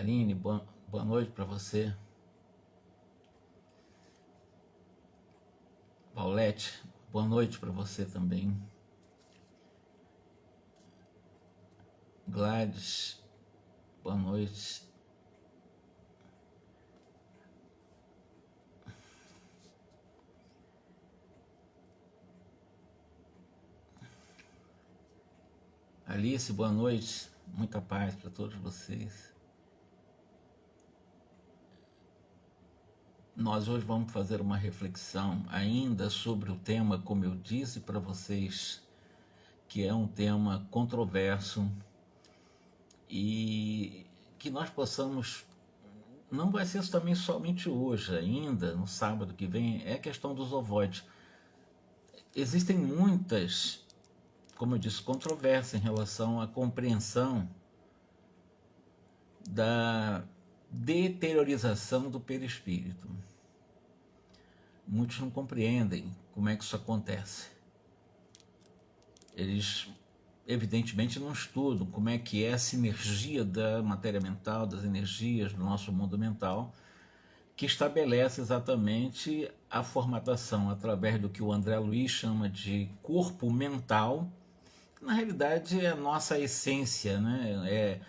Aline, boa noite para você. Paulette, boa noite para você também. Gladys, boa noite. Alice, boa noite. Muita paz para todos vocês. Nós hoje vamos fazer uma reflexão ainda sobre o tema, como eu disse para vocês, que é um tema controverso e que nós possamos, não vai ser também somente hoje, ainda no sábado que vem, é a questão dos ovoides. Existem muitas, como eu disse, controvérsias em relação à compreensão da deteriorização do perispírito. Muitos não compreendem como é que isso acontece. Eles, evidentemente, não estudam como é que é a sinergia da matéria mental, das energias do nosso mundo mental, que estabelece exatamente a formatação através do que o André Luiz chama de corpo mental, que na realidade é a nossa essência, né?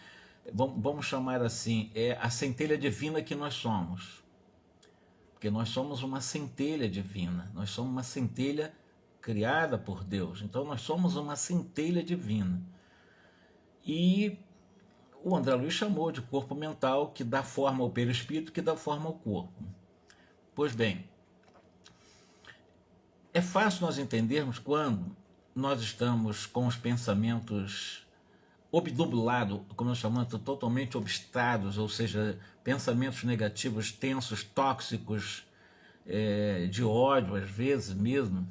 Vamos chamar assim, é a centelha divina que nós somos. Porque nós somos uma centelha divina, nós somos uma centelha criada por Deus, então nós somos uma centelha divina. E o André Luiz chamou de corpo mental, que dá forma ao perispírito, que dá forma ao corpo. Pois bem, é fácil nós entendermos quando nós estamos com os pensamentos obnubilados, como nós chamamos, totalmente obstados, ou seja, pensamentos negativos, tensos, tóxicos, de ódio às vezes mesmo.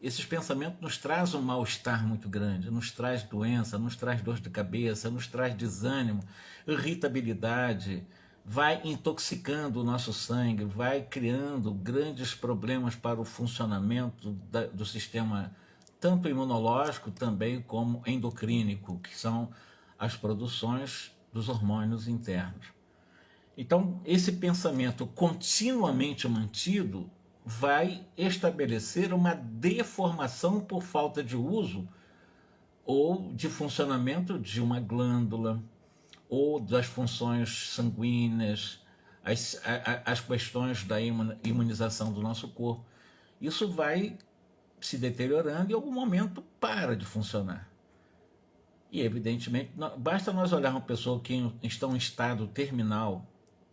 Esses pensamentos nos trazem um mal-estar muito grande, nos traz doença, nos traz dor de cabeça, nos traz desânimo, irritabilidade, vai intoxicando o nosso sangue, vai criando grandes problemas para o funcionamento do sistema, tanto imunológico também como endocrínico, que são as produções dos hormônios internos. Então, esse pensamento continuamente mantido vai estabelecer uma deformação por falta de uso ou de funcionamento de uma glândula ou das funções sanguíneas, as questões da imunização do nosso corpo. Isso vai se deteriorando e em algum momento para de funcionar. E evidentemente, basta nós olharmos pessoas que estão em estado terminal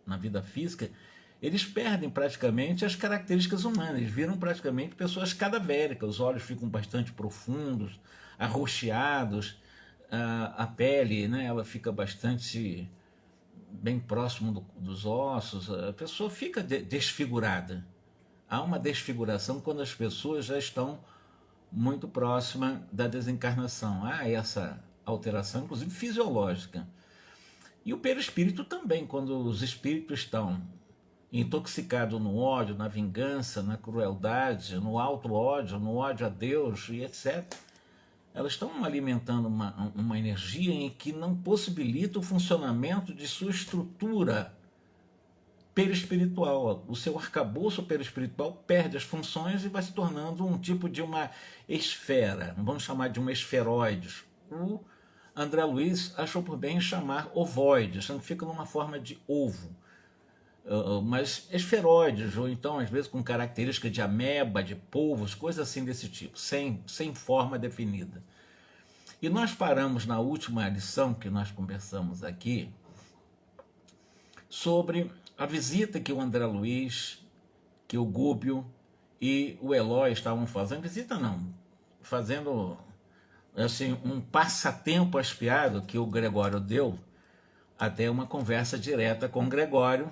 na vida física, eles perdem praticamente as características humanas, eles viram praticamente pessoas cadavéricas, os olhos ficam bastante profundos, arroxeados, a pele, né, ela fica bastante bem próximo dos ossos, a pessoa fica desfigurada. Há uma desfiguração quando as pessoas já estão muito próximas da desencarnação. Há essa alteração, inclusive fisiológica. E o perispírito também, quando os espíritos estão intoxicados no ódio, na vingança, na crueldade, no alto ódio, no ódio a Deus e etc., elas estão alimentando uma energia em que não possibilita o funcionamento de sua estrutura perispiritual. O seu arcabouço perispiritual perde as funções e vai se tornando um tipo de uma esfera, vamos chamar de uma esferoide. O André Luiz achou por bem chamar ovoide, achando que fica numa forma de ovo. Mas esferoides, ou então às vezes com características de ameba, de polvos, coisas assim desse tipo, sem forma definida. E nós paramos na última lição que nós conversamos aqui sobre a visita que o André Luiz, que o Gúbio e o Eloy estavam fazendo. Visita não, fazendo assim, um passatempo espiado que o Gregório deu, até uma conversa direta com o Gregório,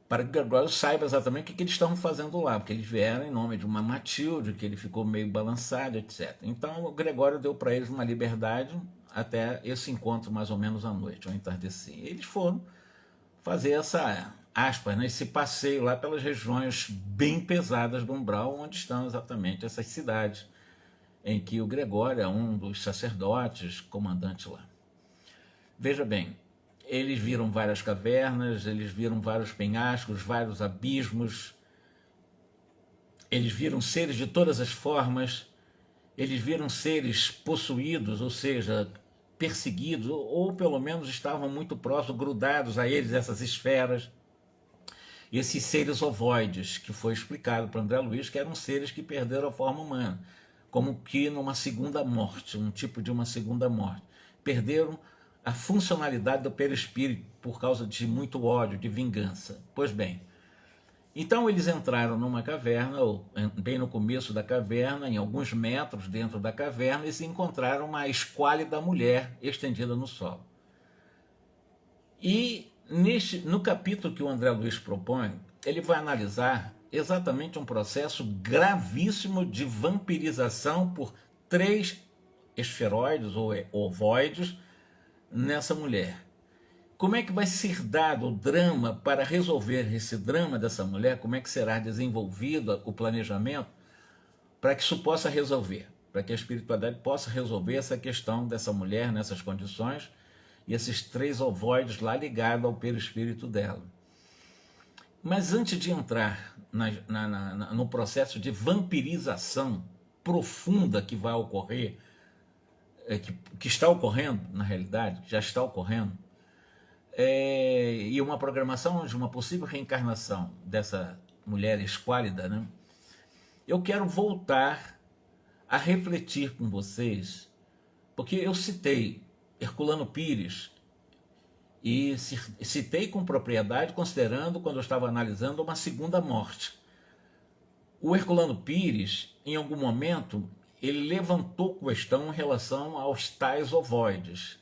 para que o Gregório saiba exatamente o que eles estavam fazendo lá, porque eles vieram em nome de uma Matilde, que ele ficou meio balançado, etc. Então o Gregório deu para eles uma liberdade até esse encontro mais ou menos à noite, ao entardecer. Eles foram fazer essa, aspas, né, esse passeio lá pelas regiões bem pesadas do umbral, onde estão exatamente essas cidades, em que o Gregório é um dos sacerdotes, comandante lá. Veja bem, eles viram várias cavernas, eles viram vários penhascos, vários abismos, eles viram seres de todas as formas, eles viram seres possuídos, ou seja, perseguidos, ou pelo menos estavam muito próximos, grudados a eles, essas esferas. Esses seres ovoides, que foi explicado para André Luiz, que eram seres que perderam a forma humana, como que numa segunda morte, um tipo de uma segunda morte. Perderam a funcionalidade do perispírito por causa de muito ódio, de vingança. Pois bem, então eles entraram numa caverna, ou bem no começo da caverna, em alguns metros dentro da caverna, e se encontraram uma esquálida mulher estendida no solo. E no capítulo que o André Luiz propõe, ele vai analisar exatamente um processo gravíssimo de vampirização por 3 esferoides ou ovoides nessa mulher. Como é que vai ser dado o drama para resolver esse drama dessa mulher? Como é que será desenvolvido o planejamento para que isso possa resolver? Para que a espiritualidade possa resolver essa questão dessa mulher nessas condições e esses 3 ovoides lá ligados ao perispírito dela. Mas antes de entrar no processo de vampirização profunda que vai ocorrer, que está ocorrendo na realidade, já está ocorrendo, e uma programação de uma possível reencarnação dessa mulher esquálida, né? Eu quero voltar a refletir com vocês, porque eu citei Herculano Pires, e citei com propriedade, considerando, quando eu estava analisando, uma segunda morte. O Herculano Pires, em algum momento, ele levantou questão em relação aos tais ovoides.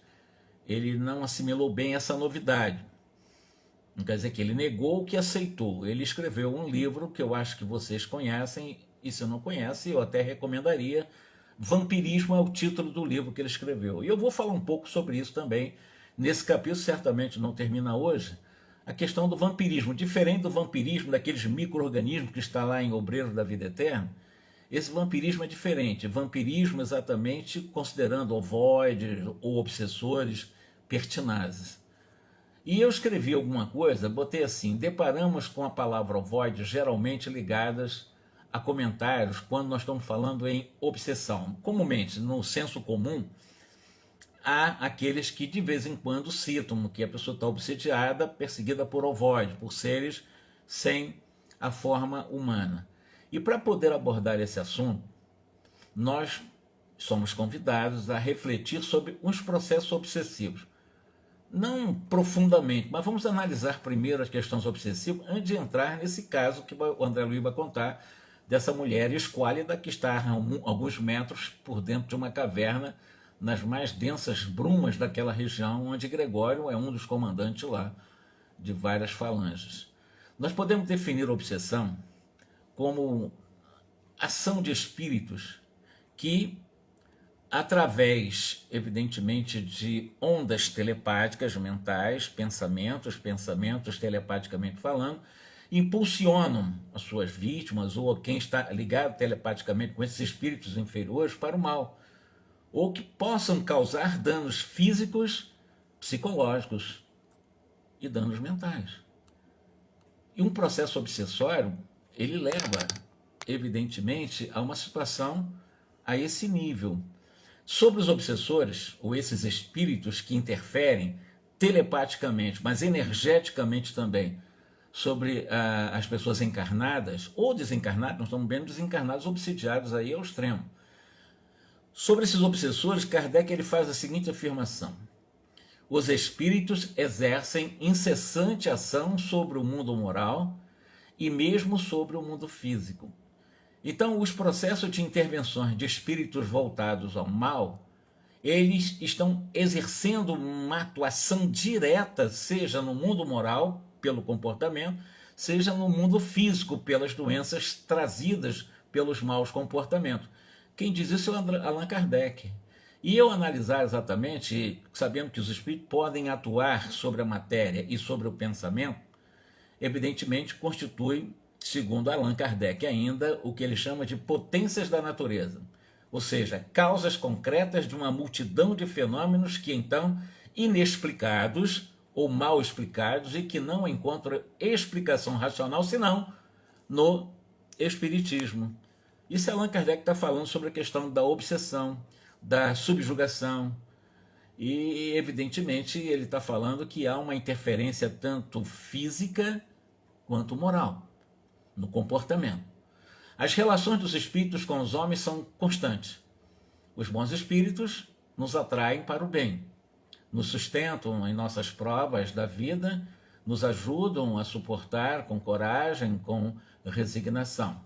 Ele não assimilou bem essa novidade. Não quer dizer que ele negou o que aceitou. Ele escreveu um livro que eu acho que vocês conhecem, e se não conhecem, eu até recomendaria. Vampirismo é o título do livro que ele escreveu. E eu vou falar um pouco sobre isso também. Nesse capítulo, certamente não termina hoje, a questão do vampirismo. Diferente do vampirismo daqueles micro-organismos que está lá em Obreiro da Vida Eterna, esse vampirismo é diferente. Vampirismo exatamente considerando ovoides ou obsessores pertinazes. E eu escrevi alguma coisa, botei assim: deparamos com a palavra ovoide geralmente ligadas a comentários quando nós estamos falando em obsessão. Comumente, no senso comum, há aqueles que de vez em quando citam que a pessoa está obsediada, perseguida por ovoide, por seres sem a forma humana. E para poder abordar esse assunto, nós somos convidados a refletir sobre os processos obsessivos. Não profundamente, mas vamos analisar primeiro as questões obsessivas antes de entrar nesse caso que o André Luiz vai contar, dessa mulher esquálida que está a alguns metros por dentro de uma caverna, nas mais densas brumas daquela região, onde Gregório é um dos comandantes lá, de várias falanges. Nós podemos definir a obsessão como ação de espíritos que, através, evidentemente, de ondas telepáticas mentais, pensamentos telepaticamente falando, impulsionam as suas vítimas ou quem está ligado telepaticamente com esses espíritos inferiores para o mal, ou que possam causar danos físicos, psicológicos e danos mentais. E um processo obsessório, ele leva, evidentemente, a uma situação a esse nível. Sobre os obsessores, ou esses espíritos que interferem telepaticamente, mas energeticamente também, sobre as pessoas encarnadas ou desencarnadas, nós estamos vendo desencarnados obsidiados aí ao extremo. Sobre esses obsessores, Kardec ele faz a seguinte afirmação: os espíritos exercem incessante ação sobre o mundo moral e mesmo sobre o mundo físico. Então, os processos de intervenções de espíritos voltados ao mal, eles estão exercendo uma atuação direta, seja no mundo moral, pelo comportamento, seja no mundo físico, pelas doenças trazidas pelos maus comportamentos. Quem diz isso é Allan Kardec. E eu analisar exatamente, sabendo que os espíritos podem atuar sobre a matéria e sobre o pensamento, evidentemente constitui, segundo Allan Kardec ainda, o que ele chama de potências da natureza, ou seja, causas concretas de uma multidão de fenômenos que então, inexplicados ou mal explicados e que não encontram explicação racional senão no Espiritismo. Isso Allan Kardec está falando sobre a questão da obsessão, da subjugação, e evidentemente ele está falando que há uma interferência tanto física quanto moral no comportamento. As relações dos espíritos com os homens são constantes. Os bons espíritos nos atraem para o bem, nos sustentam em nossas provas da vida, nos ajudam a suportar com coragem, com resignação.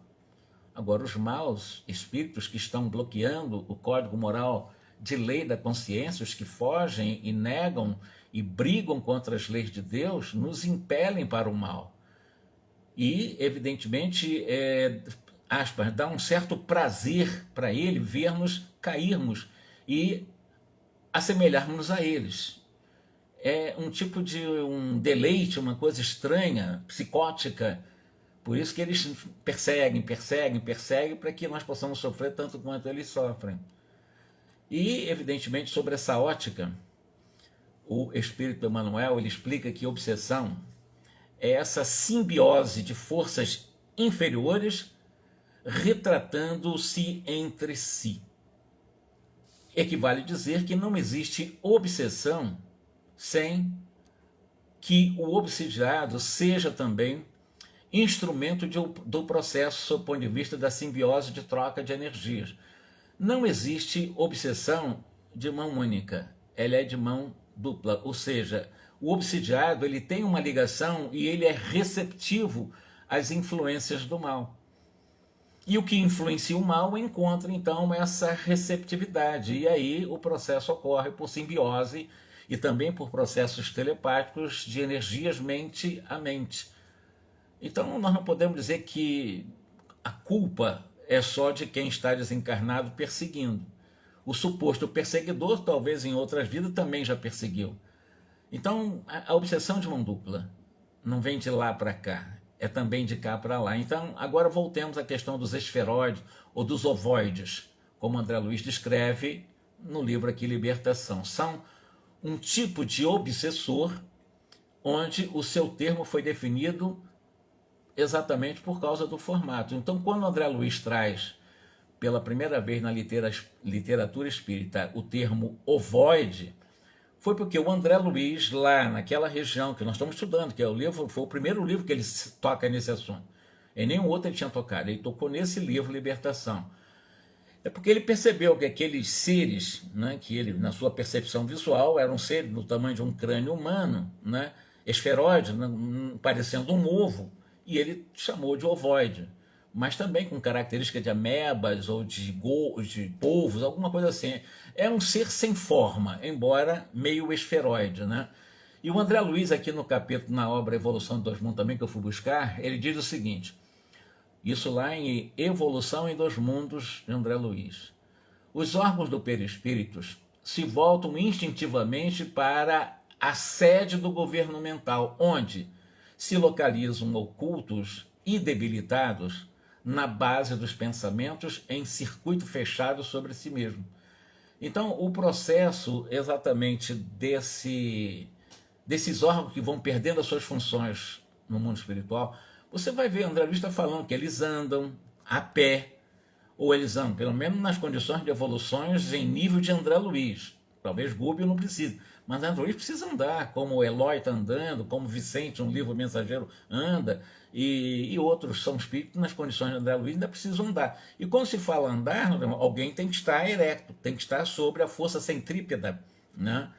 Agora, os maus espíritos que estão bloqueando o código moral de lei da consciência, os que fogem e negam e brigam contra as leis de Deus, nos impelem para o mal. E, evidentemente, dá um certo prazer para ele ver-nos cairmos e assemelharmos a eles. É um tipo de um deleite, uma coisa estranha, psicótica. Por isso que eles perseguem para que nós possamos sofrer tanto quanto eles sofrem. E, evidentemente, sobre essa ótica, o Espírito Emmanuel ele explica que obsessão é essa simbiose de forças inferiores retratando-se entre si. Equivale dizer que não existe obsessão sem que o obsidiado seja também instrumento do processo sob o ponto de vista da simbiose de troca de energias. Não existe obsessão de mão única, ela é de mão dupla, ou seja, o obsidiado ele tem uma ligação e ele é receptivo às influências do mal. E o que influencia o mal encontra então essa receptividade, e aí o processo ocorre por simbiose e também por processos telepáticos de energias mente a mente. Então nós não podemos dizer que a culpa é só de quem está desencarnado perseguindo. O suposto perseguidor, talvez em outras vidas, também já perseguiu. Então, a obsessão de mão dupla não vem de lá para cá, é também de cá para lá. Então, agora voltemos à questão dos esferoides ou dos ovoides, como André Luiz descreve no livro aqui Libertação. São um tipo de obsessor onde o seu termo foi definido exatamente por causa do formato. Então, quando André Luiz traz pela primeira vez na literatura espírita o termo ovoide, foi porque o André Luiz, lá naquela região que nós estamos estudando, que é o livro, foi o primeiro livro que ele toca nesse assunto. Em nenhum outro ele tinha tocado, ele tocou nesse livro, Libertação. É porque ele percebeu que aqueles seres, né, que ele, na sua percepção visual, eram seres do tamanho de um crânio humano, né, esferoide, né, parecendo um ovo, e ele chamou de ovoide, mas também com característica de amebas ou de polvos, alguma coisa assim. É um ser sem forma, embora meio esferoide, né? E o André Luiz, aqui no capítulo, na obra Evolução de Dois Mundos também, que eu fui buscar, ele diz o seguinte, isso lá em Evolução em Dois Mundos, de André Luiz. Os órgãos do perispíritos se voltam instintivamente para a sede do governo mental, onde se localizam ocultos e debilitados na base dos pensamentos em circuito fechado sobre si mesmo. Então, o processo exatamente desses órgãos que vão perdendo as suas funções no mundo espiritual, você vai ver, André Luiz está falando que eles andam a pé, ou eles andam, pelo menos nas condições de evoluções em nível de André Luiz. Talvez Gubbio não precise, mas André Luiz precisa andar, como o Eloy está andando, como Vicente, um livro mensageiro, anda, e outros são espíritos nas condições de André Luiz ainda precisam andar. E quando se fala andar, alguém tem que estar erecto, tem que estar sobre a força centrípeta, né?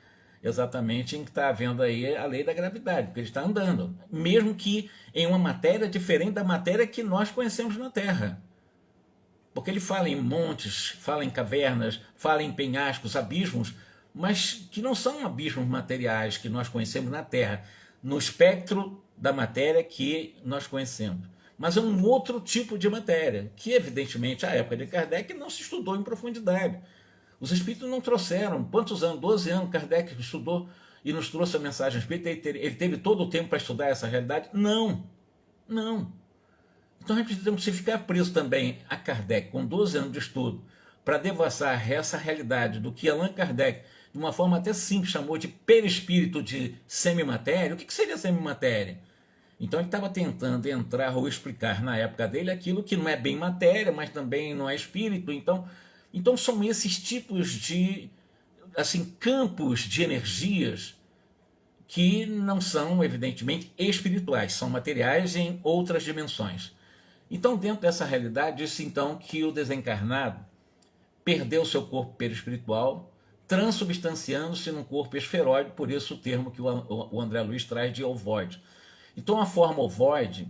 Exatamente em que está havendo aí a lei da gravidade, porque ele está andando, mesmo que em uma matéria diferente da matéria que nós conhecemos na Terra. Porque ele fala em montes, fala em cavernas, fala em penhascos, abismos, mas que não são abismos materiais que nós conhecemos na Terra, no espectro da matéria que nós conhecemos. Mas é um outro tipo de matéria, que evidentemente, à época de Kardec, não se estudou em profundidade. Os espíritos não trouxeram, quantos anos? 12 anos Kardec estudou e nos trouxe a mensagem espírita, ele teve todo o tempo para estudar essa realidade? Não, não. Então a gente temos que ficar preso também a Kardec, com 12 anos de estudo, para devassar essa realidade do que Allan Kardec de uma forma até simples, chamou de perispírito de semimatéria. O que seria semimatéria? Então ele estava tentando entrar ou explicar na época dele aquilo que não é bem matéria, mas também não é espírito. Então são esses tipos de assim, campos de energias que não são, evidentemente, espirituais, são materiais em outras dimensões. Então, dentro dessa realidade, diz-se então que o desencarnado perdeu seu corpo perispiritual, transubstanciando-se num corpo esferoide, por isso o termo que o André Luiz traz de ovoide. Então a forma ovoide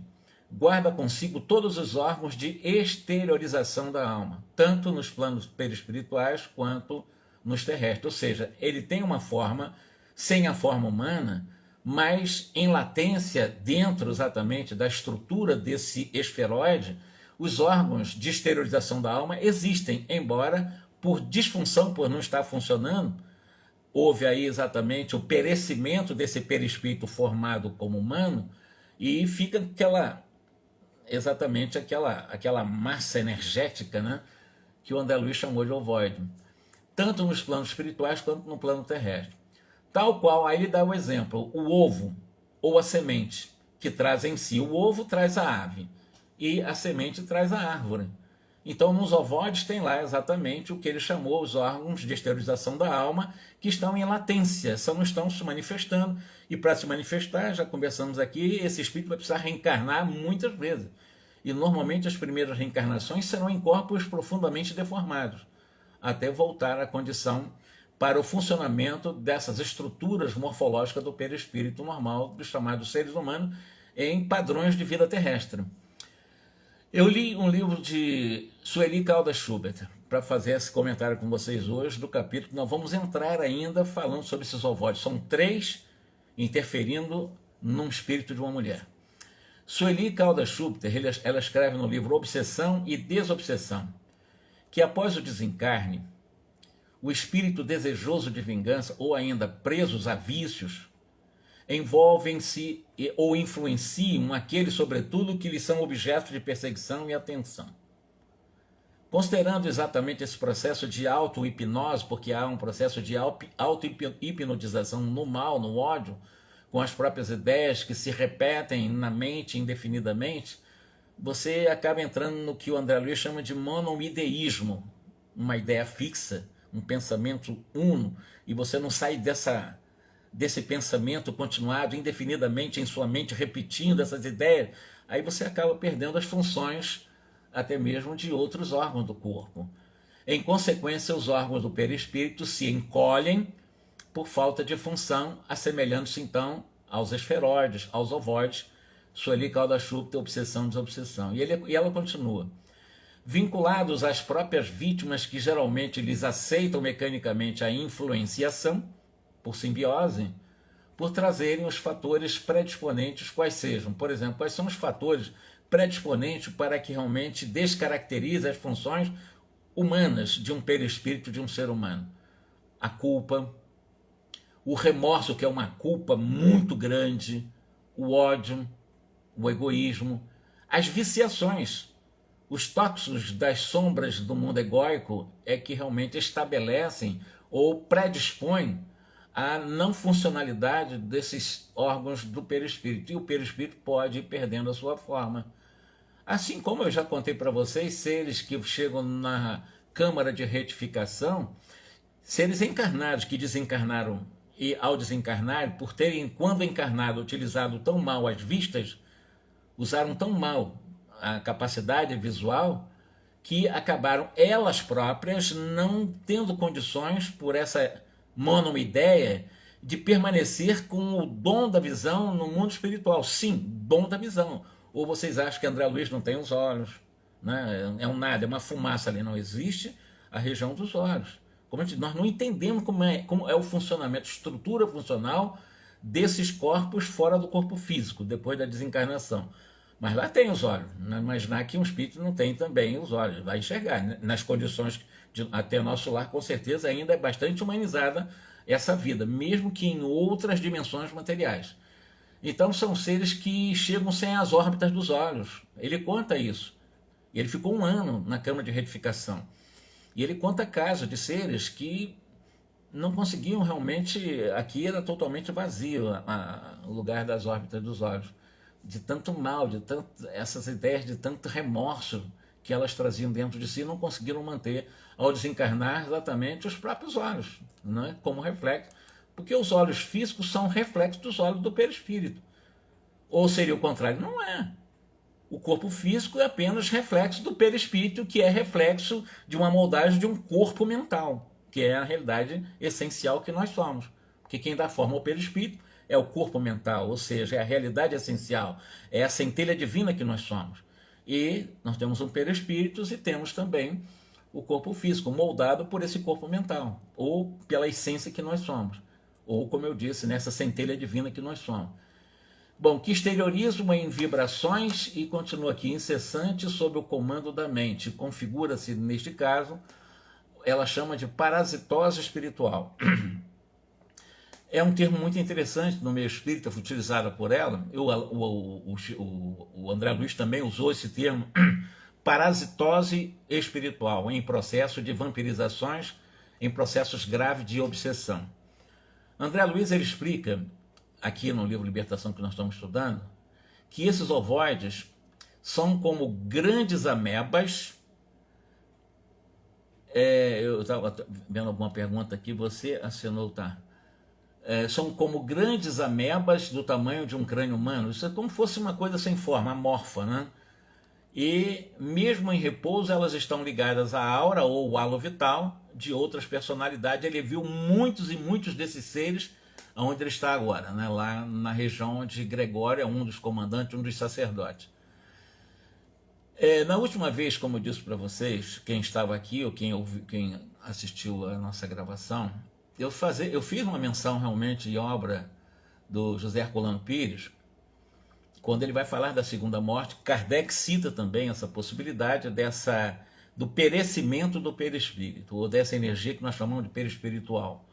guarda consigo todos os órgãos de exteriorização da alma, tanto nos planos perispirituais quanto nos terrestres. Ou seja, ele tem uma forma sem a forma humana, mas em latência, dentro exatamente da estrutura desse esferoide, os órgãos de exteriorização da alma existem, embora por disfunção, por não estar funcionando, houve aí exatamente o perecimento desse perispírito formado como humano e fica aquela massa energética, né, que o André Luiz chamou de ovoide, tanto nos planos espirituais quanto no plano terrestre. Tal qual, aí ele dá o exemplo, o ovo ou a semente, que traz em si. O ovo traz a ave e a semente traz a árvore. Então, nos ovoides tem lá exatamente o que ele chamou os órgãos de exteriorização da alma, que estão em latência, só não estão se manifestando. E para se manifestar, já conversamos aqui, esse espírito vai precisar reencarnar muitas vezes. E normalmente as primeiras reencarnações serão em corpos profundamente deformados, até voltar à condição para o funcionamento dessas estruturas morfológicas do perispírito normal, dos chamados seres humanos, em padrões de vida terrestre. Eu li um livro de Sueli Caldas Schubert para fazer esse comentário com vocês hoje do capítulo. Nós vamos entrar ainda falando sobre esses ovoides. São 3 interferindo num espírito de uma mulher. Sueli Caldas Schubert, ela escreve no livro Obsessão e Desobsessão, que após o desencarne, o espírito desejoso de vingança, ou ainda presos a vícios, envolvem-se ou influenciam aqueles, sobretudo, que lhes são objetos de perseguição e atenção. Considerando exatamente esse processo de auto-hipnose, porque há um processo de auto-hipnotização no mal, no ódio, com as próprias ideias que se repetem na mente indefinidamente, você acaba entrando no que o André Luiz chama de monoideísmo, uma ideia fixa, um pensamento uno, e você não sai desse pensamento continuado indefinidamente em sua mente, repetindo essas ideias, aí você acaba perdendo as funções até mesmo de outros órgãos do corpo. Em consequência, os órgãos do perispírito se encolhem por falta de função, assemelhando-se então aos esferoides, aos ovoides, Sueli Caldas Schubert, obsessão e desobsessão. E ela continua. Vinculados às próprias vítimas que geralmente lhes aceitam mecanicamente a influenciação, por simbiose, por trazerem os fatores predisponentes quais sejam. Por exemplo, quais são os fatores predisponentes para que realmente descaracterize as funções humanas de um perispírito de um ser humano? A culpa, o remorso, que é uma culpa muito grande, o ódio, o egoísmo, as viciações. Os tóxicos das sombras do mundo egóico é que realmente estabelecem ou predispõem a não funcionalidade desses órgãos do perispírito. E o perispírito pode ir perdendo a sua forma. Assim como eu já contei para vocês, seres que chegam na câmara de retificação, seres encarnados que desencarnaram e ao desencarnar, por terem, quando encarnado, utilizado tão mal as vistas, usaram tão mal a capacidade visual, que acabaram elas próprias não tendo condições, por essa monoideia, de permanecer com o dom da visão no mundo espiritual. Sim, dom da visão. Ou vocês acham que André Luiz não tem os olhos, né? É um nada, é uma fumaça ali, não existe a região dos olhos. Nós não entendemos como é o funcionamento, a estrutura funcional desses corpos fora do corpo físico, depois da desencarnação. Mas lá tem os olhos. Não imaginar que um espírito não tem também os olhos. Vai enxergar, né? Nas condições de até nosso lar, com certeza, ainda é bastante humanizada essa vida, mesmo que em outras dimensões materiais. Então são seres que chegam sem as órbitas dos olhos. Ele conta isso. E ele ficou 1 ano na câmara de retificação. E ele conta casos de seres que não conseguiam realmente, aqui era totalmente vazio o lugar das órbitas dos olhos, de tanto mal, essas ideias de tanto remorso que elas traziam dentro de si, não conseguiram manter ao desencarnar exatamente os próprios olhos, né, como reflexo, porque os olhos físicos são reflexos dos olhos do perispírito. Ou seria o contrário? Não é. O corpo físico é apenas reflexo do perispírito, que é reflexo de uma moldagem de um corpo mental, que é a realidade essencial que nós somos. Porque quem dá forma ao perispírito é o corpo mental, ou seja, é a realidade essencial, é a centelha divina que nós somos. E nós temos um perispírito e temos também o corpo físico, moldado por esse corpo mental, ou pela essência que nós somos, ou, como eu disse, nessa centelha divina que nós somos. Bom, que exteriorismo em vibrações e continua aqui, incessante sob o comando da mente. Configura-se, neste caso, ela chama de parasitose espiritual. É um termo muito interessante no meio espírita, foi utilizado por ela. O André Luiz também usou esse termo, parasitose espiritual, em processo de vampirizações, em processos graves de obsessão. André Luiz ele explica, aqui no livro Libertação que nós estamos estudando, que esses ovoides são como grandes amebas. Eu estava vendo alguma pergunta aqui, você assinou, tá? São como grandes amebas do tamanho de um crânio humano. Isso é como se fosse uma coisa sem forma, amorfa, né? E mesmo em repouso elas estão ligadas à aura ou halo vital de outras personalidades. Ele viu muitos e muitos desses seres onde ele está agora, né? Lá na região de Gregório, um dos comandantes, um dos sacerdotes. Na última vez, como eu disse para vocês, quem estava aqui ou quem assistiu a nossa gravação, eu fiz uma menção realmente em obra do José Herculano Pires, quando ele vai falar da segunda morte. Kardec cita também essa possibilidade do perecimento do perispírito, ou dessa energia que nós chamamos de perispiritual,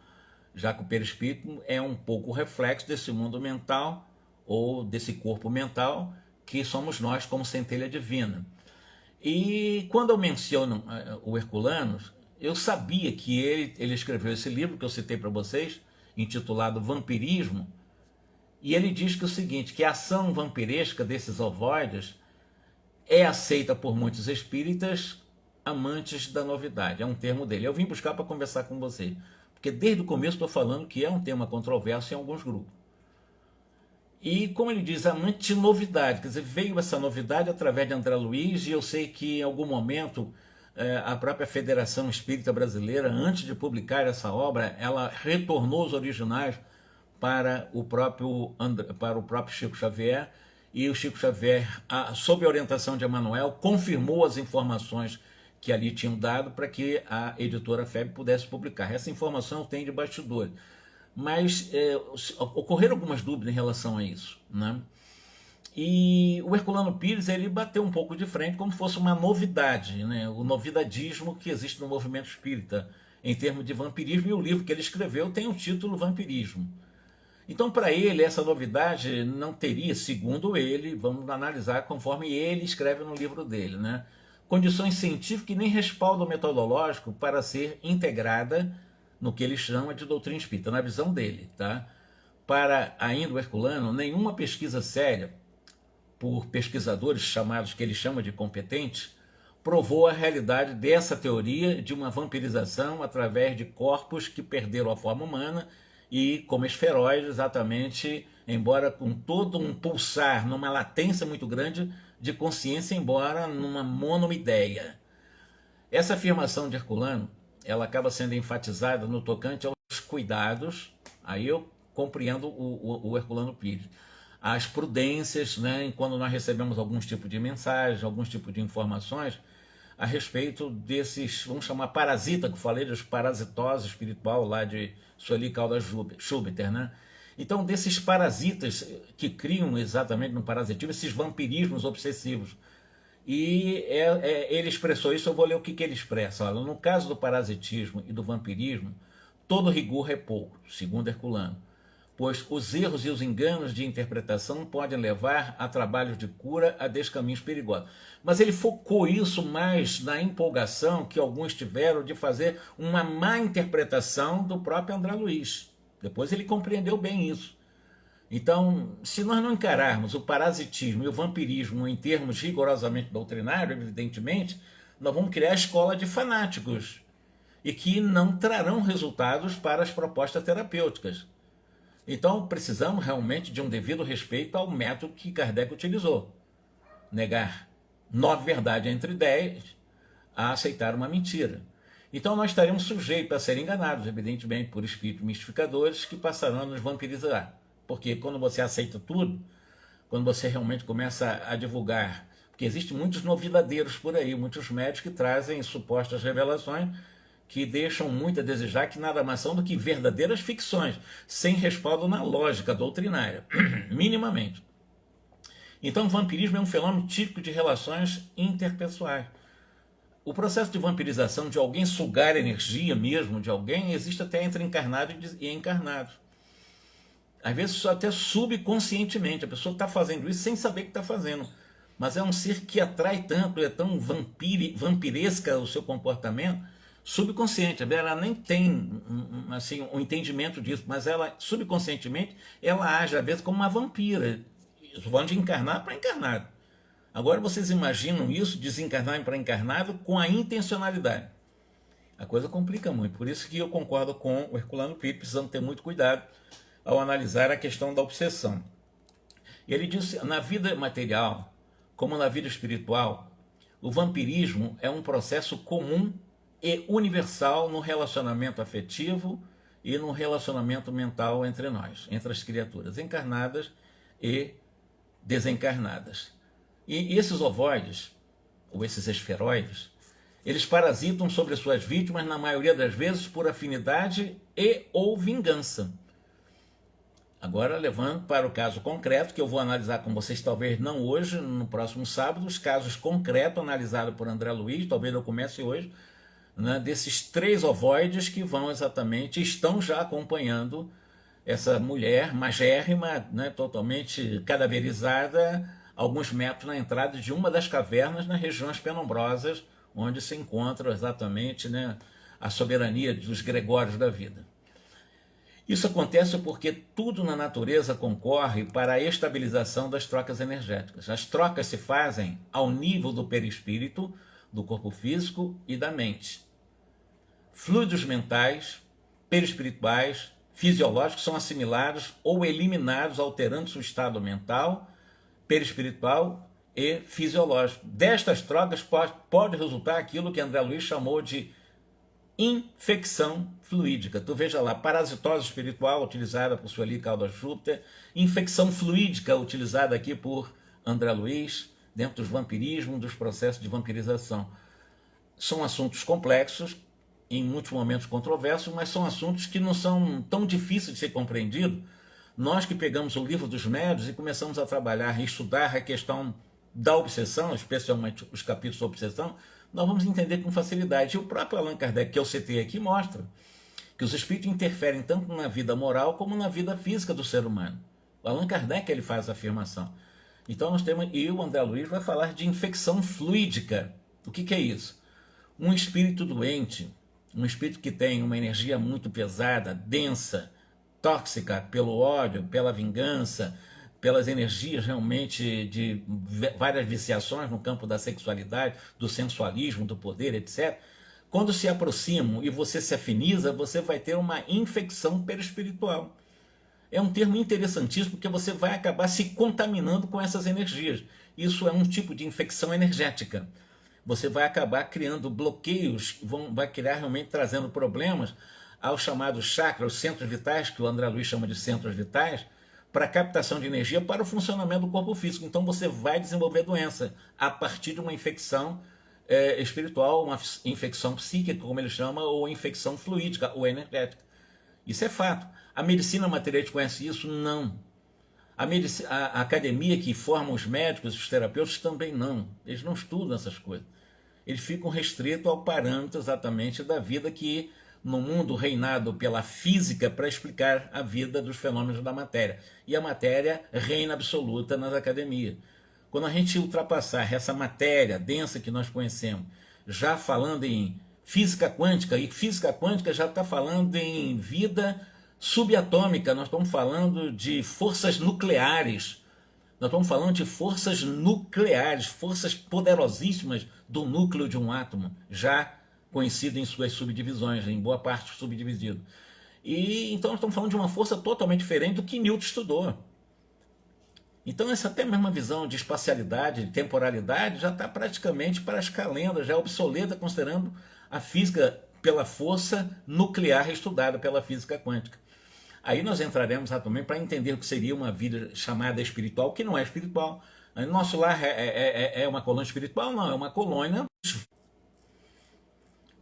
já que o perispírito é um pouco o reflexo desse mundo mental, ou desse corpo mental, que somos nós como centelha divina. E quando eu menciono o Herculano, eu sabia que ele escreveu esse livro que eu citei para vocês, intitulado Vampirismo, e ele diz que o seguinte, que a ação vampiresca desses ovoides é aceita por muitos espíritas amantes da novidade. É um termo dele. Eu vim buscar para conversar com você, porque desde o começo estou falando que é um tema controverso em alguns grupos. E como ele diz, amante de novidade, quer dizer, veio essa novidade através de André Luiz, e eu sei que em algum momento a própria Federação Espírita Brasileira, antes de publicar essa obra, ela retornou os originais para o próprio Chico Xavier, e o Chico Xavier, sob a orientação de Emmanuel, confirmou as informações que ali tinham dado para que a editora FEB pudesse publicar. Essa informação tem de bastidores, mas ocorreram algumas dúvidas em relação a isso, né? E o Herculano Pires ele bateu um pouco de frente como se fosse uma novidade, né? O novidadismo que existe no movimento espírita em termos de vampirismo, e o livro que ele escreveu tem o título Vampirismo. Então, para ele, essa novidade não teria, segundo ele, vamos analisar conforme ele escreve no livro dele, né, condições científicas e nem respaldo metodológico para ser integrada no que ele chama de doutrina espírita, na visão dele. Tá? Para ainda o Herculano, nenhuma pesquisa séria, por pesquisadores chamados, que ele chama de competentes, provou a realidade dessa teoria de uma vampirização através de corpos que perderam a forma humana e como esferoides, exatamente, embora com todo um pulsar, numa latência muito grande de consciência, embora numa monomideia. Essa afirmação de Herculano, ela acaba sendo enfatizada no tocante aos cuidados, aí eu compreendo o Herculano Pires, as prudências, né, quando nós recebemos alguns tipos de mensagens, alguns tipos de informações a respeito desses, vamos chamar parasita, que eu falei, dos parasitose espiritual lá de Sueli Caldas Schubiter, né? Então, desses parasitas que criam exatamente no parasitismo, esses vampirismos obsessivos. E ele expressou isso, eu vou ler o que ele expressa. Olha, no caso do parasitismo e do vampirismo, todo rigor é pouco, segundo Herculano, pois os erros e os enganos de interpretação podem levar a trabalhos de cura a descaminhos perigosos. Mas ele focou isso mais na empolgação que alguns tiveram de fazer uma má interpretação do próprio André Luiz. Depois ele compreendeu bem isso. Então, se nós não encararmos o parasitismo e o vampirismo em termos rigorosamente doutrinários, evidentemente, nós vamos criar a escola de fanáticos e que não trarão resultados para as propostas terapêuticas. Então, precisamos realmente de um devido respeito ao método que Kardec utilizou. Negar 9 verdades entre 10 a aceitar uma mentira. Então, nós estaremos sujeitos a serem enganados, evidentemente, por espíritos mistificadores que passarão a nos vampirizar. Porque quando você aceita tudo, quando você realmente começa a divulgar, porque existem muitos novidadeiros por aí, muitos médicos que trazem supostas revelações que deixam muito a desejar, que nada mais são do que verdadeiras ficções, sem respaldo na lógica doutrinária, minimamente. Então, o vampirismo é um fenômeno típico de relações interpessoais. O processo de vampirização, de alguém sugar energia mesmo de alguém, existe até entre encarnados e encarnados. Às vezes até subconscientemente, a pessoa está fazendo isso sem saber que está fazendo. Mas é um ser que atrai tanto, é tão vampiresca o seu comportamento, subconsciente. Ela nem tem assim, um entendimento disso, mas ela subconscientemente ela age às vezes como uma vampira. Vão de encarnar para encarnado. Agora vocês imaginam isso, desencarnar para encarnado, com a intencionalidade. A coisa complica muito. Por isso que eu concordo com o Herculano Pires, precisamos ter muito cuidado ao analisar a questão da obsessão. Ele disse, na vida material, como na vida espiritual, o vampirismo é um processo comum e universal no relacionamento afetivo e no relacionamento mental entre nós, entre as criaturas encarnadas e desencarnadas. E esses ovoides, ou esses esferoides, eles parasitam sobre suas vítimas, na maioria das vezes, por afinidade e ou vingança. Agora, levando para o caso concreto, que eu vou analisar com vocês, talvez não hoje, no próximo sábado, os casos concretos analisados por André Luiz, talvez eu comece hoje, né, desses 3 ovoides que vão exatamente, estão já acompanhando essa mulher magérrima, né, totalmente cadaverizada, alguns metros na entrada de uma das cavernas nas regiões penombrosas, onde se encontra exatamente, né, a soberania dos gregórios da vida. Isso acontece porque tudo na natureza concorre para a estabilização das trocas energéticas. As trocas se fazem ao nível do perispírito, do corpo físico e da mente. Fluidos mentais, perispirituais, fisiológicos são assimilados ou eliminados, alterando seu estado mental, perispiritual e fisiológico. Destas trocas pode resultar aquilo que André Luiz chamou de infecção fluídica. Tu veja lá, parasitose espiritual utilizada por Sueli Caldas Júpiter, infecção fluídica utilizada aqui por André Luiz, dentro dos vampirismos, dos processos de vampirização. São assuntos complexos, em muitos momentos controversos, mas são assuntos que não são tão difíceis de ser compreendidos. Nós que pegamos o livro dos médiuns e começamos a trabalhar e estudar a questão da obsessão, especialmente os capítulos da obsessão, nós vamos entender com facilidade. E o próprio Allan Kardec, que eu citei aqui, mostra que os espíritos interferem tanto na vida moral como na vida física do ser humano. O Allan Kardec ele faz a afirmação. Então nós temos, e o André Luiz vai falar de infecção fluídica. O que é isso? Um espírito doente, um espírito que tem uma energia muito pesada, densa, tóxica pelo ódio, pela vingança, pelas energias realmente de várias viciações no campo da sexualidade, do sensualismo, do poder, etc. Quando se aproximam e você se afiniza, você vai ter uma infecção perispiritual. É um termo interessantíssimo porque você vai acabar se contaminando com essas energias. Isso é um tipo de infecção energética. Você vai acabar criando bloqueios, vai criar realmente trazendo problemas aos chamados chakras, os centros vitais, que o André Luiz chama de centros vitais, para a captação de energia para o funcionamento do corpo físico. Então você vai desenvolver doença a partir de uma infecção espiritual, uma infecção psíquica, como ele chama, ou infecção fluídica ou energética. Isso é fato. A medicina materialista conhece isso? Não. A academia que forma os médicos, os terapeutas também não. Eles não estudam essas coisas. Eles ficam restritos ao parâmetro exatamente da vida que no mundo reinado pela física para explicar a vida dos fenômenos da matéria. E a matéria reina absoluta nas academias. Quando a gente ultrapassar essa matéria densa que nós conhecemos, já falando em física quântica, e física quântica já está falando em vida subatômica, nós estamos falando de forças nucleares, nós estamos falando de forças nucleares, forças poderosíssimas do núcleo de um átomo, já conhecido em suas subdivisões, em boa parte subdividido. E então nós estamos falando de uma força totalmente diferente do que Newton estudou. Então essa até mesma visão de espacialidade, de temporalidade, já está praticamente para as calendas, já é obsoleta considerando a física pela força nuclear estudada pela física quântica. Aí nós entraremos também para entender o que seria uma vida chamada espiritual, que não é espiritual. Nosso lar é uma colônia espiritual? Não, é uma colônia.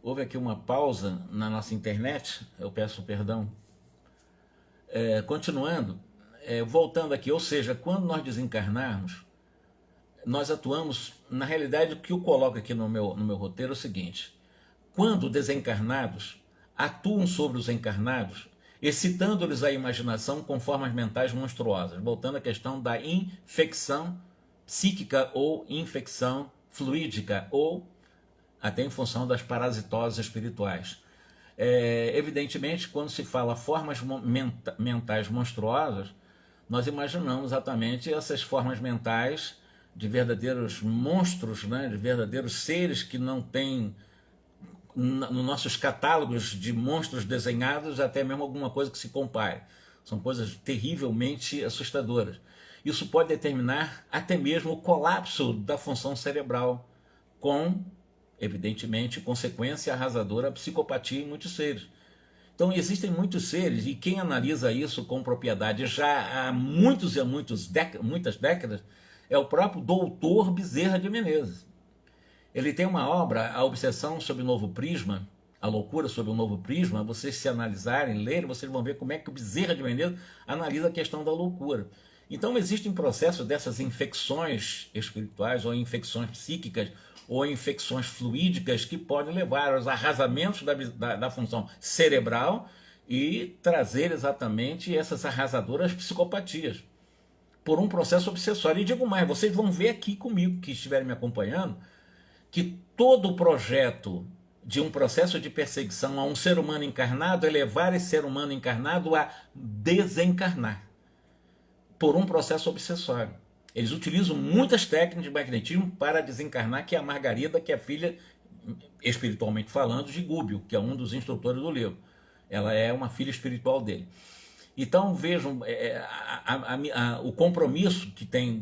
Houve aqui uma pausa na nossa internet, eu peço perdão. Continuando, voltando aqui, ou seja, quando nós desencarnarmos, nós atuamos, na realidade o que eu coloco aqui no meu roteiro é o seguinte: quando desencarnados atuam sobre os encarnados, excitando-lhes a imaginação com formas mentais monstruosas, voltando à questão da infecção psíquica ou infecção fluídica, ou até em função das parasitoses espirituais. Evidentemente, quando se fala formas mentais monstruosas, nós imaginamos exatamente essas formas mentais de verdadeiros monstros, né, de verdadeiros seres que não têm, nos nossos catálogos de monstros desenhados, até mesmo alguma coisa que se compare. São coisas terrivelmente assustadoras. Isso pode determinar até mesmo o colapso da função cerebral, com, evidentemente, consequência arrasadora, a psicopatia em muitos seres. Então existem muitos seres, e quem analisa isso com propriedade já há muitas décadas, é o próprio doutor Bezerra de Menezes. Ele tem uma obra, A Obsessão sob o Novo Prisma, A Loucura sob o Novo Prisma. Vocês se analisarem, lerem, vocês vão ver como é que o Bezerra de Menezes analisa a questão da loucura. Então existem processos dessas infecções espirituais, ou infecções psíquicas, ou infecções fluídicas, que podem levar aos arrasamentos da função cerebral e trazer exatamente essas arrasadoras psicopatias, por um processo obsessório. E digo mais, vocês vão ver aqui comigo, que estiverem me acompanhando, que todo o projeto de um processo de perseguição a um ser humano encarnado é levar esse ser humano encarnado a desencarnar, por um processo obsessório. Eles utilizam muitas técnicas de magnetismo para desencarnar, que é a Margarida, que é filha, espiritualmente falando, de Gúbio, que é um dos instrutores do livro. Ela é uma filha espiritual dele. Então vejam o compromisso que tem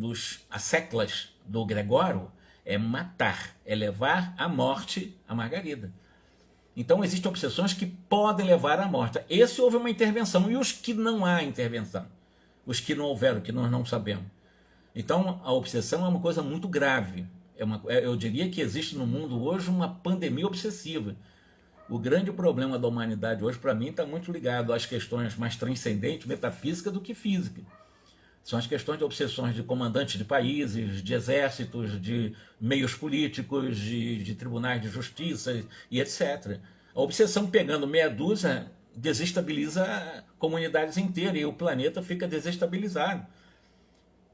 as seclas do Gregório é matar, é levar à morte a Margarida. Então existem obsessões que podem levar à morte. Esse houve uma intervenção, e os que não há intervenção, os que não houveram, que nós não sabemos. Então a obsessão é uma coisa muito grave. Eu diria que existe no mundo hoje uma pandemia obsessiva. O grande problema da humanidade hoje, para mim, está muito ligado às questões mais transcendentes, metafísicas, do que física. São as questões de obsessões de comandantes de países, de exércitos, de meios políticos, de tribunais de justiça e etc. A obsessão, pegando meia dúzia, desestabiliza comunidades inteiras, e o planeta fica desestabilizado.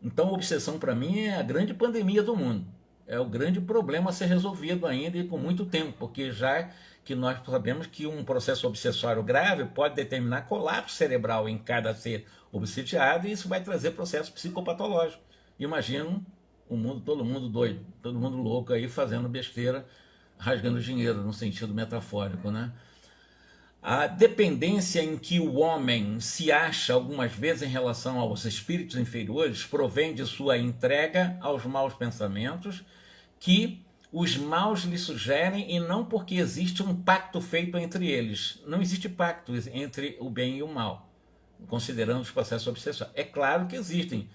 Então a obsessão, para mim, é a grande pandemia do mundo. É o grande problema a ser resolvido ainda, e com muito tempo, porque já que nós sabemos que um processo obsessório grave pode determinar colapso cerebral em cada ser obsediado, e isso vai trazer processo psicopatológico. Imagina o mundo, todo mundo doido, todo mundo louco aí fazendo besteira, rasgando dinheiro, no sentido metafórico, né? A dependência em que o homem se acha algumas vezes em relação aos espíritos inferiores provém de sua entrega aos maus pensamentos que os maus lhe sugerem, e não porque existe um pacto feito entre eles. Não existe pacto entre o bem e o mal, considerando os processos obsessórios. É claro que existem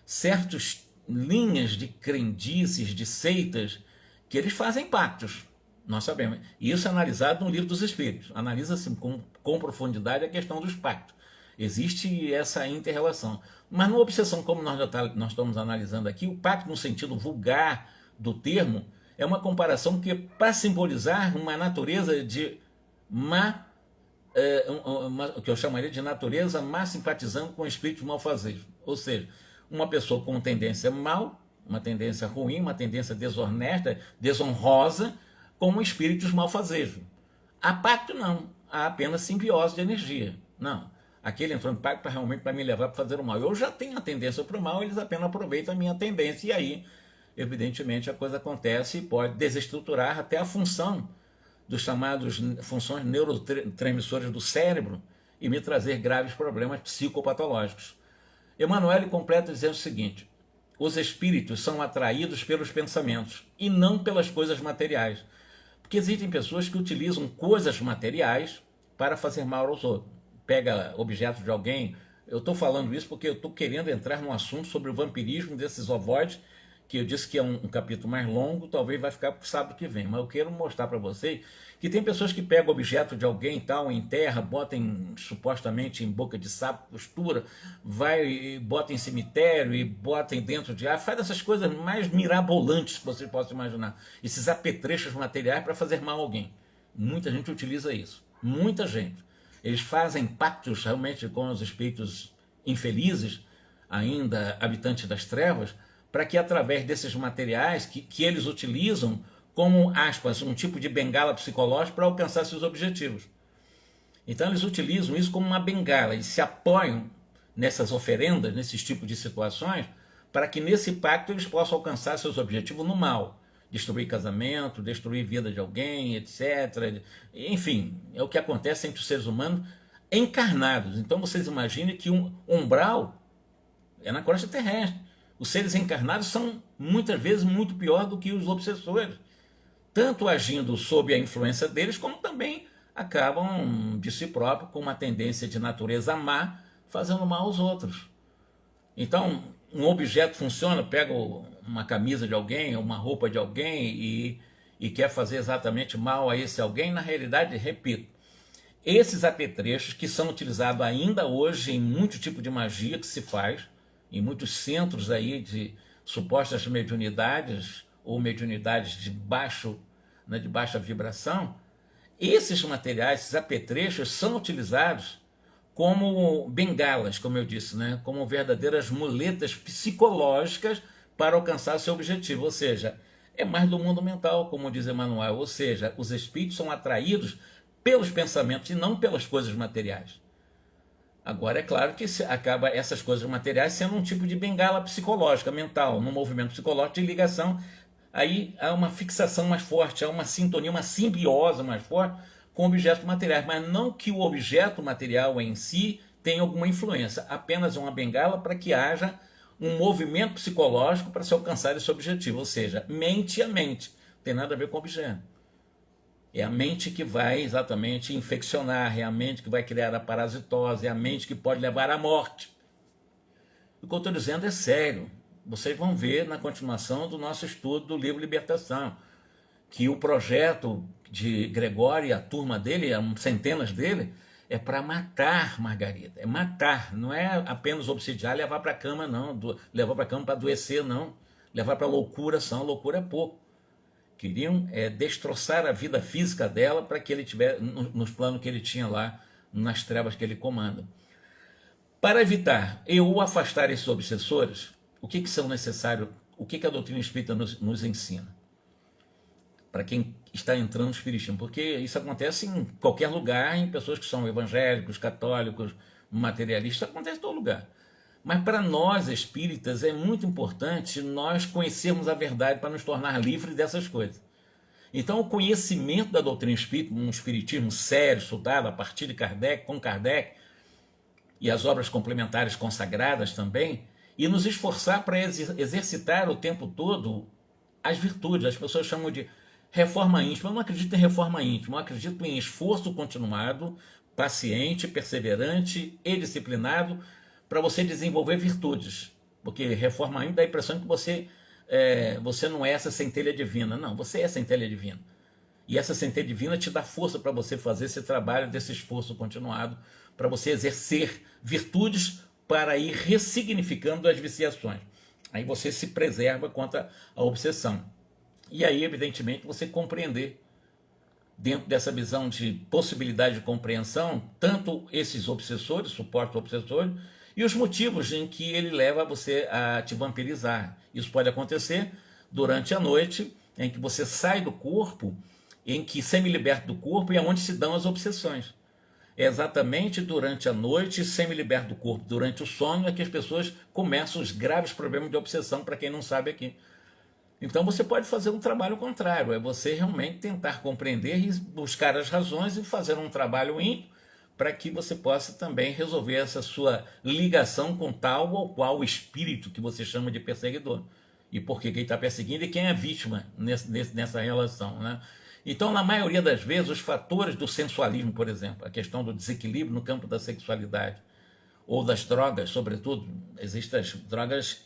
certas linhas de crendices, de seitas, que eles fazem pactos. Nós sabemos. E isso é analisado no Livro dos Espíritos. Analisa-se com profundidade a questão dos pactos. Existe essa inter-relação. Mas na obsessão, como nós estamos analisando aqui, o pacto, no sentido vulgar do termo, é uma comparação que, para simbolizar uma natureza de má o que eu chamaria de natureza má simpatizando com espíritos malfazejos. Ou seja, uma pessoa com tendência mal, uma tendência ruim, uma tendência desonesta, desonrosa, com espíritos malfazejos. Há pacto não, há apenas simbiose de energia. Não, aquele entrou em pacto para realmente para me levar para fazer o mal. Eu já tenho a tendência para o mal, eles apenas aproveitam a minha tendência e aí, evidentemente, a coisa acontece e pode desestruturar até a função dos chamados funções neurotransmissoras do cérebro e me trazer graves problemas psicopatológicos. Emanuele completa dizendo o seguinte: os espíritos são atraídos pelos pensamentos e não pelas coisas materiais. Porque existem pessoas que utilizam coisas materiais para fazer mal aos outros. Pega objetos de alguém. Eu estou falando isso porque eu estou querendo entrar num assunto sobre o vampirismo desses ovoides, que eu disse que é um capítulo mais longo, talvez vai ficar para o sábado que vem. Mas eu quero mostrar para vocês que tem pessoas que pegam objeto de alguém tal, enterra, botam supostamente em boca de sapo, costura, vai e bota em cemitério e bota dentro de ar, faz essas coisas mais mirabolantes que você possa imaginar. Esses apetrechos materiais para fazer mal a alguém. Muita gente utiliza isso. Muita gente. Eles fazem pactos realmente com os espíritos infelizes, ainda habitantes das trevas, para que através desses materiais que eles utilizam como, aspas, um tipo de bengala psicológica para alcançar seus objetivos. Então eles utilizam isso como uma bengala e se apoiam nessas oferendas, nesses tipos de situações, para que nesse pacto eles possam alcançar seus objetivos no mal. Destruir casamento, destruir vida de alguém, etc. Enfim, é o que acontece entre os seres humanos encarnados. Então vocês imaginem que um umbral é na crosta terrestre. Os seres encarnados são muitas vezes muito pior do que os obsessores, tanto agindo sob a influência deles, como também acabam de si próprio com uma tendência de natureza má, fazendo mal aos outros. Então, um objeto funciona, pega uma camisa de alguém, uma roupa de alguém e quer fazer exatamente mal a esse alguém, na realidade, repito, esses apetrechos que são utilizados ainda hoje em muito tipo de magia que se faz, em muitos centros aí de supostas mediunidades ou mediunidades de baixa vibração, esses materiais, esses apetrechos são utilizados como bengalas, como eu disse, né? Como verdadeiras muletas psicológicas para alcançar seu objetivo, ou seja, é mais do mundo mental, como diz Emmanuel, ou seja, os espíritos são atraídos pelos pensamentos e não pelas coisas materiais. Agora, é claro que acaba essas coisas materiais sendo um tipo de bengala psicológica, mental, num movimento psicológico de ligação. Aí há uma fixação mais forte, há uma sintonia, uma simbiose mais forte com objetos materiais, mas não que o objeto material em si tenha alguma influência, apenas uma bengala para que haja um movimento psicológico para se alcançar esse objetivo, ou seja, mente a mente, não tem nada a ver com o objeto. É a mente que vai exatamente infeccionar, é a mente que vai criar a parasitose, é a mente que pode levar à morte. O que eu estou dizendo é sério. Vocês vão ver na continuação do nosso estudo do livro Libertação, que o projeto de Gregório e a turma dele, centenas dele, é para matar Margarida. É matar, não é apenas obsidiar, levar para a cama, não. Levar para a cama para adoecer, não. Levar para a loucura, são. Loucura é pouco. Queriam destroçar a vida física dela para que ele tivesse nos planos que ele tinha lá, nas trevas que ele comanda. Para evitar ou afastar esses obsessores, o que são necessários, o que a doutrina espírita nos ensina? Para quem está entrando no espiritismo, porque isso acontece em qualquer lugar, em pessoas que são evangélicos, católicos, materialistas, acontece em todo lugar. Mas para nós espíritas é muito importante nós conhecermos a verdade para nos tornar livres dessas coisas. Então o conhecimento da doutrina espírita, um espiritismo sério, estudado a partir de Kardec, com Kardec, e as obras complementares consagradas também, e nos esforçar para exercitar o tempo todo as virtudes. As pessoas chamam de reforma íntima. Eu não acredito em reforma íntima, eu acredito em esforço continuado, paciente, perseverante e disciplinado, para você desenvolver virtudes, porque reforma íntima dá a impressão que você não é essa centelha divina. Não, você é centelha divina. E essa centelha divina te dá força para você fazer esse trabalho desse esforço continuado, para você exercer virtudes para ir ressignificando as viciações. Aí você se preserva contra a obsessão. E aí, evidentemente, você compreender dentro dessa visão de possibilidade de compreensão, tanto esses obsessores, supostos obsessores, e os motivos em que ele leva você a te vampirizar. Isso pode acontecer durante a noite, em que você sai do corpo, em que semi-liberta do corpo e é onde se dão as obsessões. É exatamente durante a noite, semi-liberta do corpo, durante o sono, é que as pessoas começam os graves problemas de obsessão, para quem não sabe aqui. Então você pode fazer um trabalho contrário, é você realmente tentar compreender e buscar as razões e fazer um trabalho ímpio para que você possa também resolver essa sua ligação com tal ou qual espírito que você chama de perseguidor. E por que ele está perseguindo e quem é a vítima nessa relação, né? Então, na maioria das vezes, os fatores do sensualismo, por exemplo, a questão do desequilíbrio no campo da sexualidade, ou das drogas, sobretudo, existem as drogas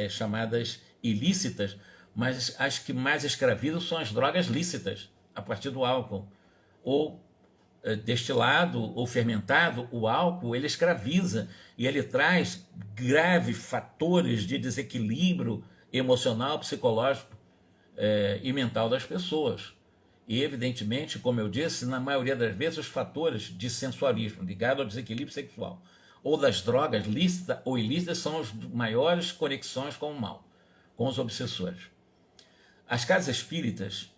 chamadas ilícitas, mas as que mais escravizam são as drogas lícitas, a partir do álcool. Ou destilado ou fermentado, o álcool ele escraviza e ele traz graves fatores de desequilíbrio emocional, psicológico e mental das pessoas. E, evidentemente, como eu disse, na maioria das vezes os fatores de sensualismo ligados ao desequilíbrio sexual ou das drogas lícitas ou ilícitas são as maiores conexões com o mal, com os obsessores. As casas espíritas,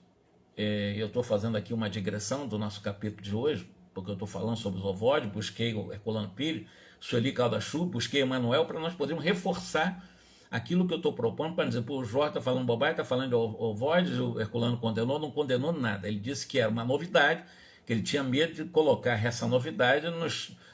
eu estou fazendo aqui uma digressão do nosso capítulo de hoje, porque eu estou falando sobre os ovoides, busquei o Herculano Pires, Sueli Caldas-Chu, busquei Emmanuel para nós podermos reforçar aquilo que eu estou propondo, para dizer, pô, o Jorge está falando bobagem, está falando de ovoides, o Herculano condenou, não condenou nada. Ele disse que era uma novidade, que ele tinha medo de colocar essa novidade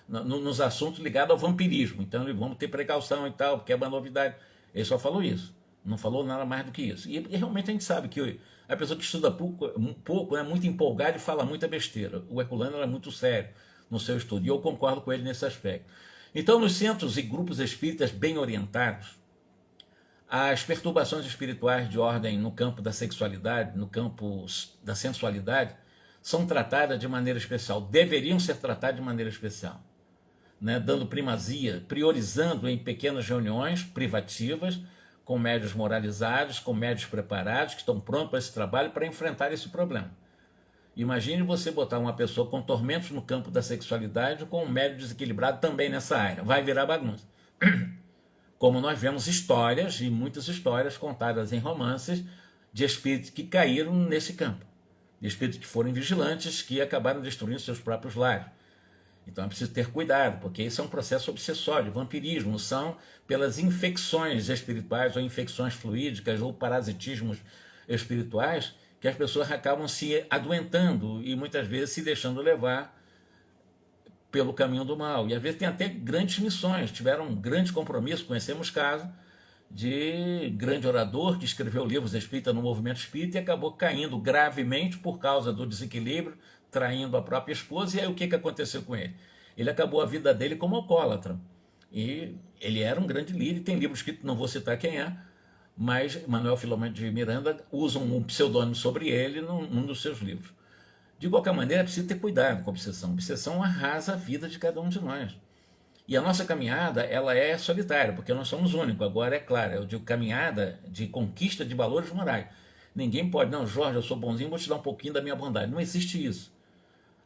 nos assuntos ligados ao vampirismo. Então, vamos ter precaução e tal, porque é uma novidade. Ele só falou isso, não falou nada mais do que isso. E realmente a gente sabe que a pessoa que estuda pouco é muito empolgada e fala muita besteira. O Herculano era muito sério no seu estudo, e eu concordo com ele nesse aspecto. Então, nos centros e grupos espíritas bem orientados, as perturbações espirituais de ordem no campo da sexualidade, no campo da sensualidade, são tratadas de maneira especial, deveriam ser tratadas de maneira especial, né? Dando primazia, priorizando em pequenas reuniões privativas, com médios moralizados, com médios preparados, que estão prontos para esse trabalho, para enfrentar esse problema. Imagine você botar uma pessoa com tormentos no campo da sexualidade com um médio desequilibrado também nessa área. Vai virar bagunça. Como nós vemos histórias, e muitas histórias contadas em romances, de espíritos que caíram nesse campo. De espíritos que foram vigilantes, que acabaram destruindo seus próprios lares. Então é preciso ter cuidado, porque isso é um processo obsessório, vampirismo, são pelas infecções espirituais, ou infecções fluídicas, ou parasitismos espirituais, que as pessoas acabam se adoentando e muitas vezes se deixando levar pelo caminho do mal. E às vezes tem até grandes missões, tiveram um grande compromisso. Conhecemos casos de grande orador que escreveu livros espíritas no movimento espírita e acabou caindo gravemente por causa do desequilíbrio, traindo a própria esposa. E aí o que aconteceu com ele? Ele acabou a vida dele como alcoólatra. E ele era um grande líder, tem livros que não vou citar quem é, mas Manuel Filomeno de Miranda usa um pseudônimo sobre ele num dos seus livros. De qualquer maneira, é preciso ter cuidado com a obsessão. A obsessão arrasa a vida de cada um de nós. E a nossa caminhada, ela é solitária, porque nós somos únicos. Agora, é claro, eu digo caminhada de conquista de valores morais. Ninguém pode, não, Jorge, eu sou bonzinho, vou te dar um pouquinho da minha bondade. Não existe isso.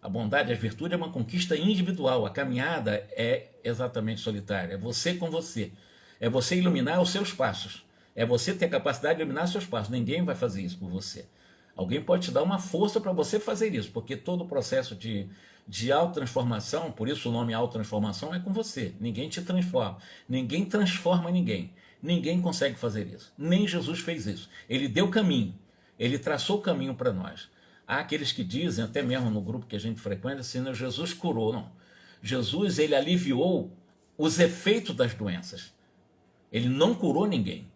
A bondade, a virtude é uma conquista individual. A caminhada é exatamente solitária. É você com você. É você iluminar os seus passos. É você ter a capacidade de iluminar os seus passos. Ninguém vai fazer isso por você. Alguém pode te dar uma força para você fazer isso, porque todo o processo de autotransformação, por isso o nome autotransformação, é com você. Ninguém te transforma. Ninguém transforma ninguém. Ninguém consegue fazer isso. Nem Jesus fez isso. Ele deu caminho. Ele traçou o caminho para nós. Há aqueles que dizem, até mesmo no grupo que a gente frequenta, assim, não, Jesus curou. Não. Jesus, ele aliviou os efeitos das doenças. Ele não curou ninguém.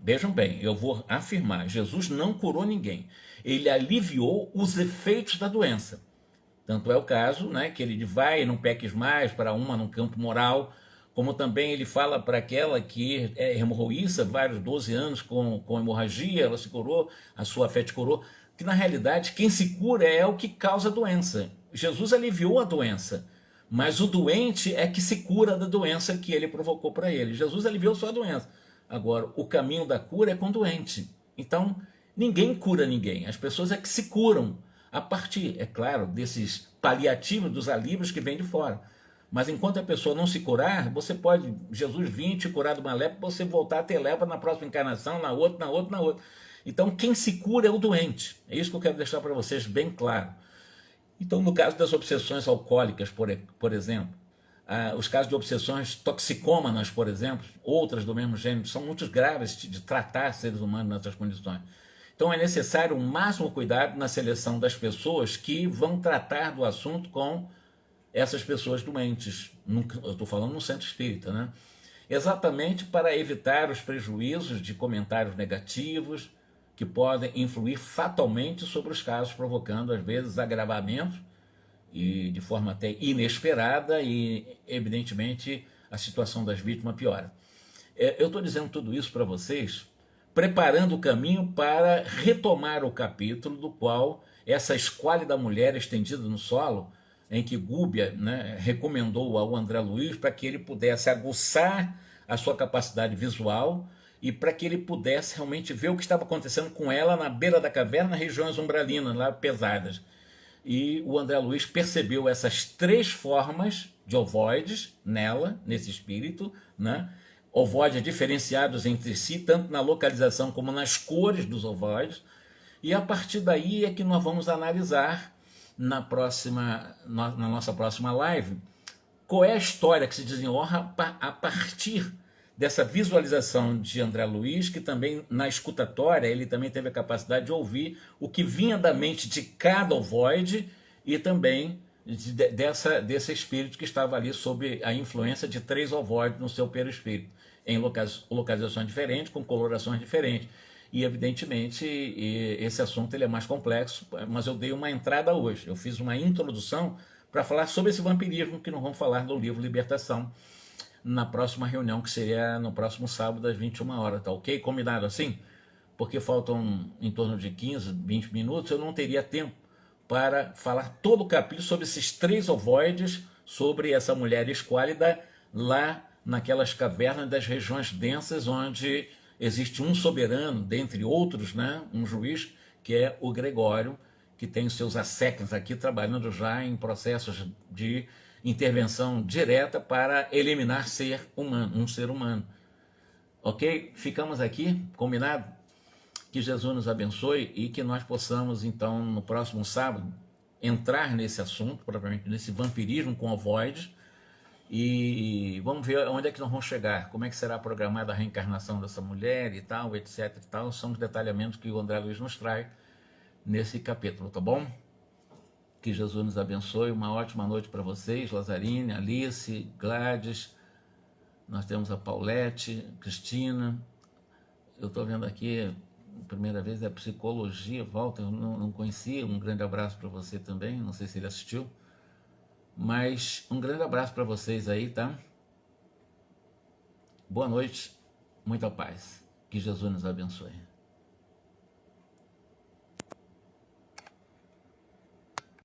Vejam bem, eu vou afirmar, Jesus não curou ninguém. Ele aliviou os efeitos da doença. Tanto é o caso, né, que ele vai, não peques mais, para uma no campo moral, como também ele fala para aquela que é hemorroíça, vários 12 anos com hemorragia, ela se curou, a sua fé te curou, que na realidade quem se cura é o que causa a doença. Jesus aliviou a doença, mas o doente é que se cura da doença que ele provocou para ele. Jesus aliviou só a doença. Agora, o caminho da cura é com o doente. Então, ninguém cura ninguém. As pessoas é que se curam a partir, é claro, desses paliativos, dos alívios que vêm de fora. Mas enquanto a pessoa não se curar, você pode, Jesus vir te curar de uma lepra, você voltar a ter lepra na próxima encarnação, na outra, na outra, na outra. Então quem se cura é o doente. É isso que eu quero deixar para vocês bem claro. Então no caso das obsessões alcoólicas, por exemplo, os casos de obsessões toxicômanas, por exemplo, outras do mesmo gênero, são muito graves de tratar seres humanos nessas condições. Então é necessário o máximo cuidado na seleção das pessoas que vão tratar do assunto com essas pessoas doentes. Eu estou falando no centro espírita, né? Exatamente para evitar os prejuízos de comentários negativos que podem influir fatalmente sobre os casos, provocando às vezes agravamento e de forma até inesperada e evidentemente a situação das vítimas piora. Eu estou dizendo tudo isso para vocês, preparando o caminho para retomar o capítulo do qual essa esquálida mulher estendida no solo, em que Gúbia, né, recomendou ao André Luiz para que ele pudesse aguçar a sua capacidade visual e para que ele pudesse realmente ver o que estava acontecendo com ela na beira da caverna, nas regiões umbralinas, lá pesadas. E o André Luiz percebeu essas 3 formas de ovoides nela, nesse espírito, né? Ovoides diferenciados entre si, tanto na localização como nas cores dos ovoides, e a partir daí é que nós vamos analisar na nossa próxima live qual é a história que se desenrola a partir dessa visualização de André Luiz, que também na escutatória ele também teve a capacidade de ouvir o que vinha da mente de cada ovoide e também desse espírito que estava ali sob a influência de 3 ovoides no seu perispírito, em localizações diferentes, com colorações diferentes. E evidentemente esse assunto ele é mais complexo, mas eu dei uma entrada hoje, eu fiz uma introdução para falar sobre esse vampirismo que nós vamos falar no livro Libertação, na próxima reunião, que seria no próximo sábado às 21 horas, tá ok? Combinado assim? Porque faltam em torno de 15, 20 minutos, eu não teria tempo para falar todo o capítulo sobre esses 3 ovoides, sobre essa mulher esquálida lá naquelas cavernas das regiões densas, onde existe um soberano, dentre outros, né? Um juiz, que é o Gregório, que tem os seus asséquios aqui, trabalhando já em processos de intervenção direta para eliminar um ser humano. Ok? Ficamos aqui, combinado? Que Jesus nos abençoe e que nós possamos, então, no próximo sábado, entrar nesse assunto, propriamente nesse vampirismo com ovoides, e vamos ver onde é que nós vamos chegar, como é que será programada a reencarnação dessa mulher e tal, etc e tal. São os detalhamentos que o André Luiz nos traz nesse capítulo, tá bom? Que Jesus nos abençoe, uma ótima noite para vocês, Lazarine, Alice, Gladys, nós temos a Paulette, Cristina, eu estou vendo aqui, primeira vez, é Psicologia, Walter, eu não conhecia, um grande abraço para você também, não sei se ele assistiu, mas um grande abraço para vocês aí, tá? Boa noite, muita paz, que Jesus nos abençoe.